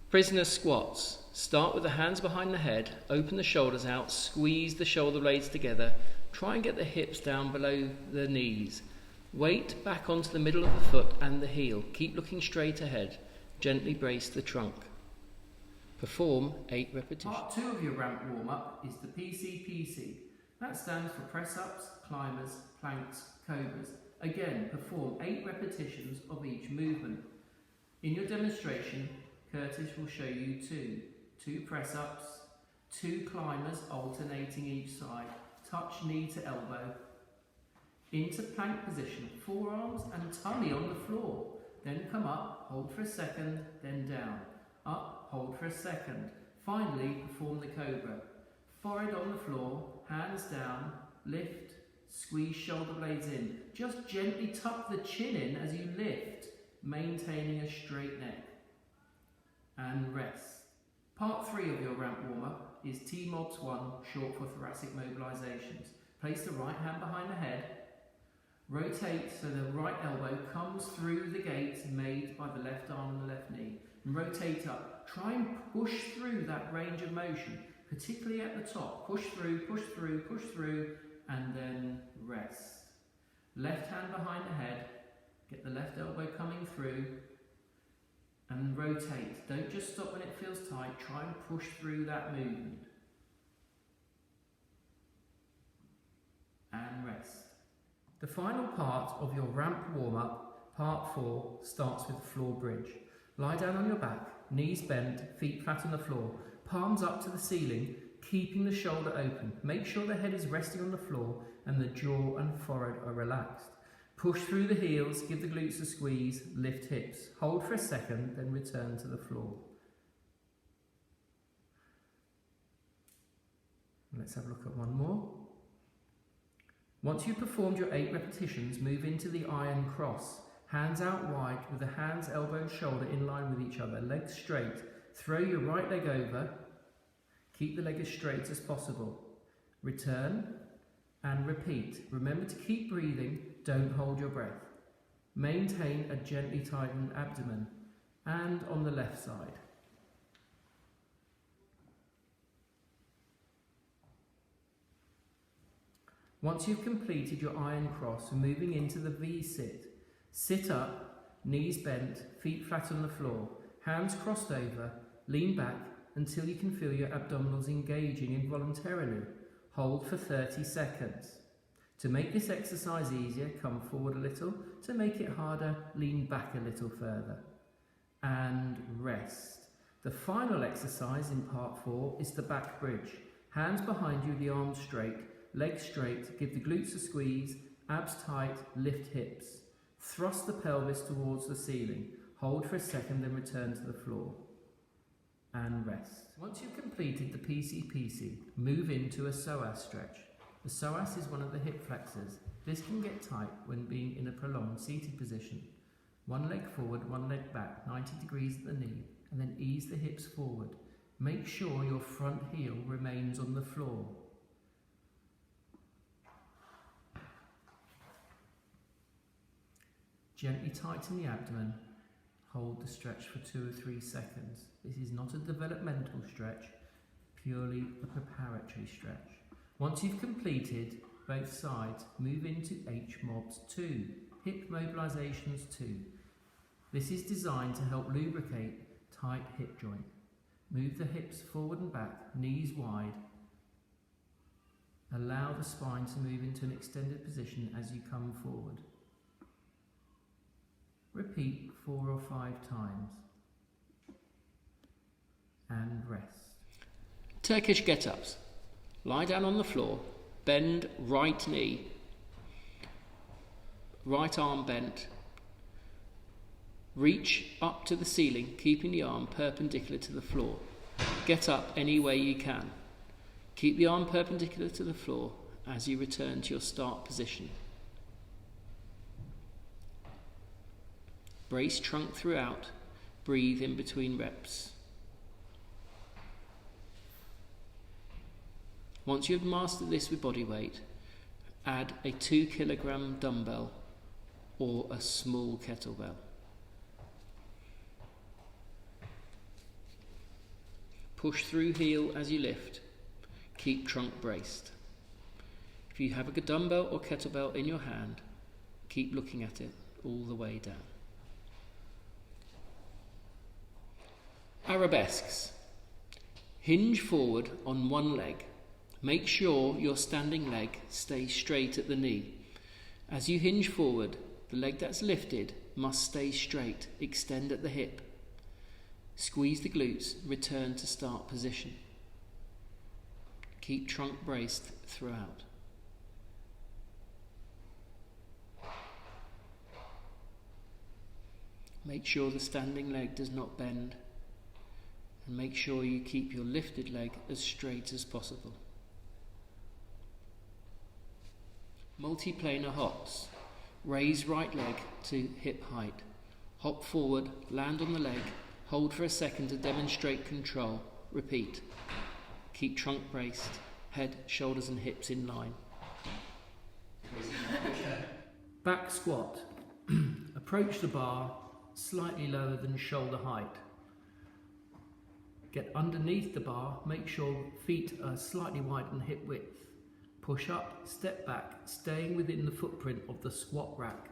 Prisoner squats. Start with the hands behind the head, open the shoulders out, squeeze the shoulder blades together, try and get the hips down below the knees. Weight back onto the middle of the foot and the heel. Keep looking straight ahead. Gently brace the trunk. Perform 8 repetitions. Part 2 of your ramp warm-up is the PCPC. That stands for press-ups, climbers, planks, cobras. Again, perform 8 repetitions of each movement. In your demonstration, Curtis will show you 2 press-ups, 2 climbers alternating each side, touch knee to elbow, into plank position, forearms and tummy on the floor, then come up, hold for a second, then down, up, hold for a second. Finally, perform the cobra. Forehead on the floor, hands down, lift, squeeze shoulder blades in. Just gently tuck the chin in as you lift, maintaining a straight neck. And rest. Part 3 of your ramp warm-up is T-MOBS1, short for thoracic mobilisations. Place the right hand behind the head. Rotate so the right elbow comes through the gate made by the left arm and the left knee. And rotate up. Try and push through that range of motion, particularly at the top. Push through, push through, push through, and then rest. Left hand behind the head. Get the left elbow coming through. And rotate. Don't just stop when it feels tight. Try and push through that movement. And rest. The final part of your ramp warm-up, part 4, starts with the floor bridge. Lie down on your back, knees bent, feet flat on the floor, palms up to the ceiling, keeping the shoulder open. Make sure the head is resting on the floor and the jaw and forehead are relaxed. Push through the heels, give the glutes a squeeze, lift hips. Hold for a second, then return to the floor. Let's have a look at one more. Once you've performed your 8 repetitions, move into the iron cross. Hands out wide with the hands, elbow and shoulder in line with each other. Legs straight. Throw your right leg over. Keep the leg as straight as possible. Return and repeat. Remember to keep breathing. Don't hold your breath. Maintain a gently tightened abdomen. And on the left side. Once you've completed your iron cross, moving into the V-sit. Sit up, knees bent, feet flat on the floor, hands crossed over, lean back until you can feel your abdominals engaging involuntarily. Hold for 30 seconds. To make this exercise easier, come forward a little. To make it harder, lean back a little further. And rest. The final exercise in part 4 is the back bridge. Hands behind you, the arms straight, legs straight, give the glutes a squeeze, abs tight, lift hips. Thrust the pelvis towards the ceiling. Hold for a second, then return to the floor. And rest. Once you've completed the PCPC, move into a psoas stretch. The psoas is one of the hip flexors. This can get tight when being in a prolonged seated position. One leg forward, one leg back, 90 degrees at the knee, and then ease the hips forward. Make sure your front heel remains on the floor. Gently tighten the abdomen. Hold the stretch for 2 or 3 seconds. This is not a developmental stretch, purely a preparatory stretch. Once you've completed both sides, move into H-MOBS2, hip mobilisations 2. This is designed to help lubricate tight hip joint. Move the hips forward and back, knees wide. Allow the spine to move into an extended position as you come forward. Repeat 4 or 5 times. And rest. Turkish get-ups. Lie down on the floor, bend right knee, right arm bent. Reach up to the ceiling, keeping the arm perpendicular to the floor. Get up any way you can. Keep the arm perpendicular to the floor as you return to your start position. Brace trunk throughout, breathe in between reps. Once you've mastered this with body weight, add a 2 kilogram dumbbell or a small kettlebell. Push through heel as you lift. Keep trunk braced. If you have a dumbbell or kettlebell in your hand, keep looking at it all the way down. Arabesques. Hinge forward on one leg. Make sure your standing leg stays straight at the knee. As you hinge forward, the leg that's lifted must stay straight, extend at the hip. Squeeze the glutes, return to start position. Keep trunk braced throughout. Make sure the standing leg does not bend, and make sure you keep your lifted leg as straight as possible. Multiplanar hops. Raise right leg to hip height. Hop forward, land on the leg, hold for a second to demonstrate control. Repeat. Keep trunk braced, head, shoulders and hips in line. Back squat. Approach the bar slightly lower than shoulder height. Get underneath the bar, make sure feet are slightly wider than hip width. Push up, step back, staying within the footprint of the squat rack.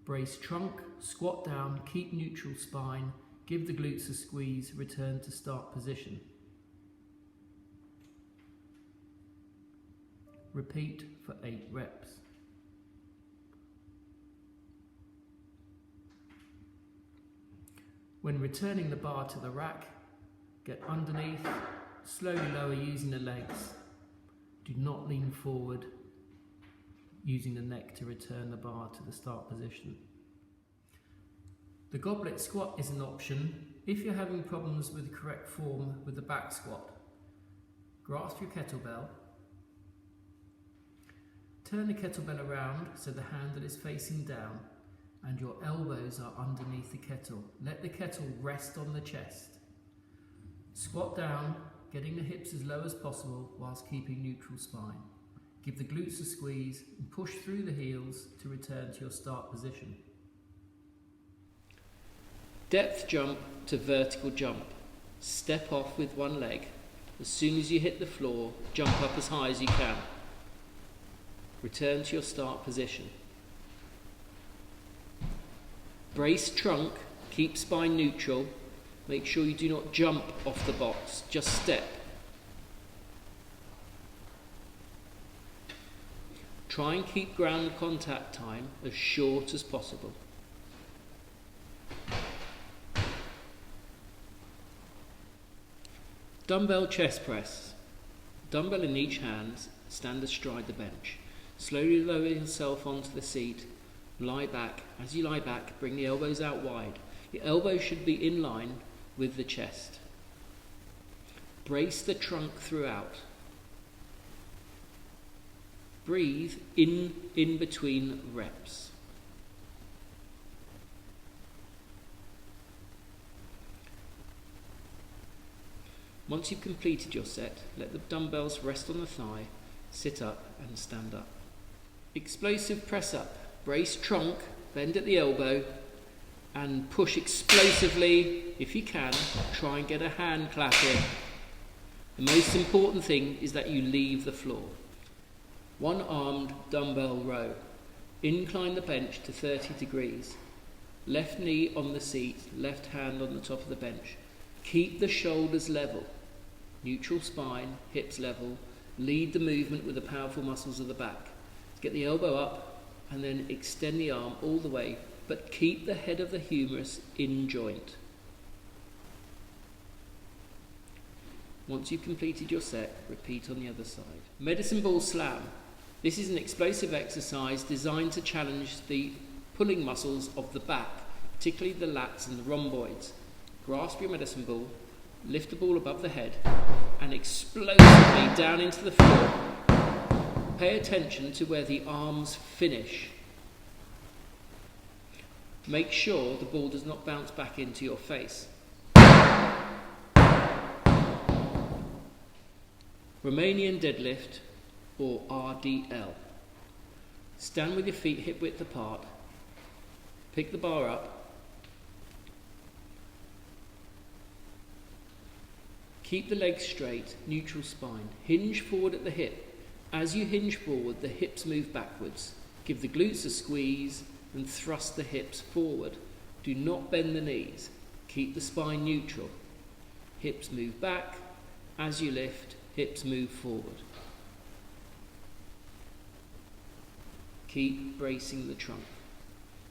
Brace trunk, squat down, keep neutral spine, give the glutes a squeeze, return to start position. Repeat for 8 reps. When returning the bar to the rack, get underneath, slowly lower using the legs. Do not lean forward, using the neck to return the bar to the start position. The goblet squat is an option if you're having problems with the correct form with the back squat. Grasp your kettlebell. Turn the kettlebell around so the handle is facing down and your elbows are underneath the kettle. Let the kettle rest on the chest. Squat down, getting the hips as low as possible whilst keeping neutral spine. Give the glutes a squeeze and push through the heels to return to your start position. Depth jump to vertical jump. Step off with one leg. As soon as you hit the floor, jump up as high as you can. Return to your start position. Brace trunk, keep spine neutral. Make sure you do not jump off the box, just step. Try and keep ground contact time as short as possible. Dumbbell chest press. Dumbbell in each hand, stand astride the bench. Slowly lower yourself onto the seat. Lie back. As you lie back, bring the elbows out wide. Your elbows should be in line with the chest. Brace the trunk throughout. Breathe in between reps. Once you've completed your set, let the dumbbells rest on the thigh, sit up and stand up. Explosive press up. Brace trunk, bend at the elbow and push explosively. If you can, try and get a hand clap in. The most important thing is that you leave the floor. One-armed dumbbell row. Incline the bench to 30 degrees. Left knee on the seat, left hand on the top of the bench. Keep the shoulders level. Neutral spine, hips level. Lead the movement with the powerful muscles of the back. Get the elbow up and then extend the arm all the way, but keep the head of the humerus in joint. Once you've completed your set, repeat on the other side. Medicine ball slam. This is an explosive exercise designed to challenge the pulling muscles of the back, particularly the lats and the rhomboids. Grasp your medicine ball, lift the ball above the head, and explosively down into the floor. Pay attention to where the arms finish. Make sure the ball does not bounce back into your face. Romanian deadlift, or RDL. Stand with your feet hip width apart. Pick the bar up. Keep the legs straight, neutral spine. Hinge forward at the hip. As you hinge forward, the hips move backwards. Give the glutes a squeeze and thrust the hips forward. Do not bend the knees. Keep the spine neutral. Hips move back. As you lift, hips move forward. Keep bracing the trunk.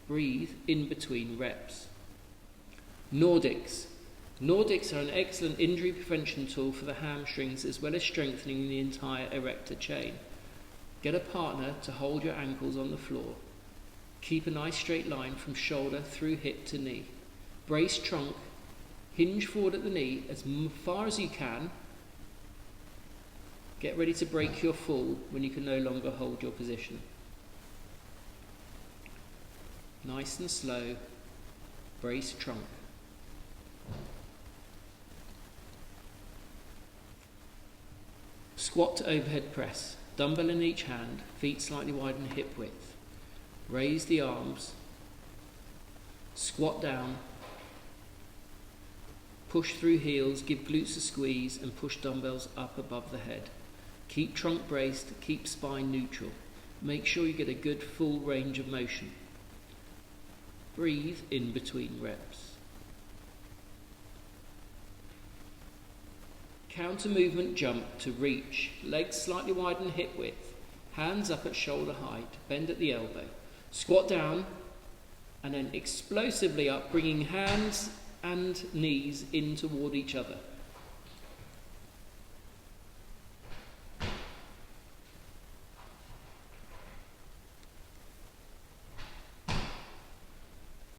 Breathe in between reps. Nordics. Nordics are an excellent injury prevention tool for the hamstrings as well as strengthening the entire erector chain. Get a partner to hold your ankles on the floor. Keep a nice straight line from shoulder through hip to knee. Brace trunk. Hinge forward at the knee as far as you can. Get ready to break your fall when you can no longer hold your position. Nice and slow. Brace trunk. Squat to overhead press. Dumbbell in each hand, feet slightly widen hip width. Raise the arms. Squat down. Push through heels, give glutes a squeeze and push dumbbells up above the head. Keep trunk braced, keep spine neutral. Make sure you get a good full range of motion. Breathe in between reps. Counter movement jump to reach. Legs slightly widen hip width. Hands up at shoulder height. Bend at the elbow. Squat down and then explosively up, bringing hands and knees in toward each other.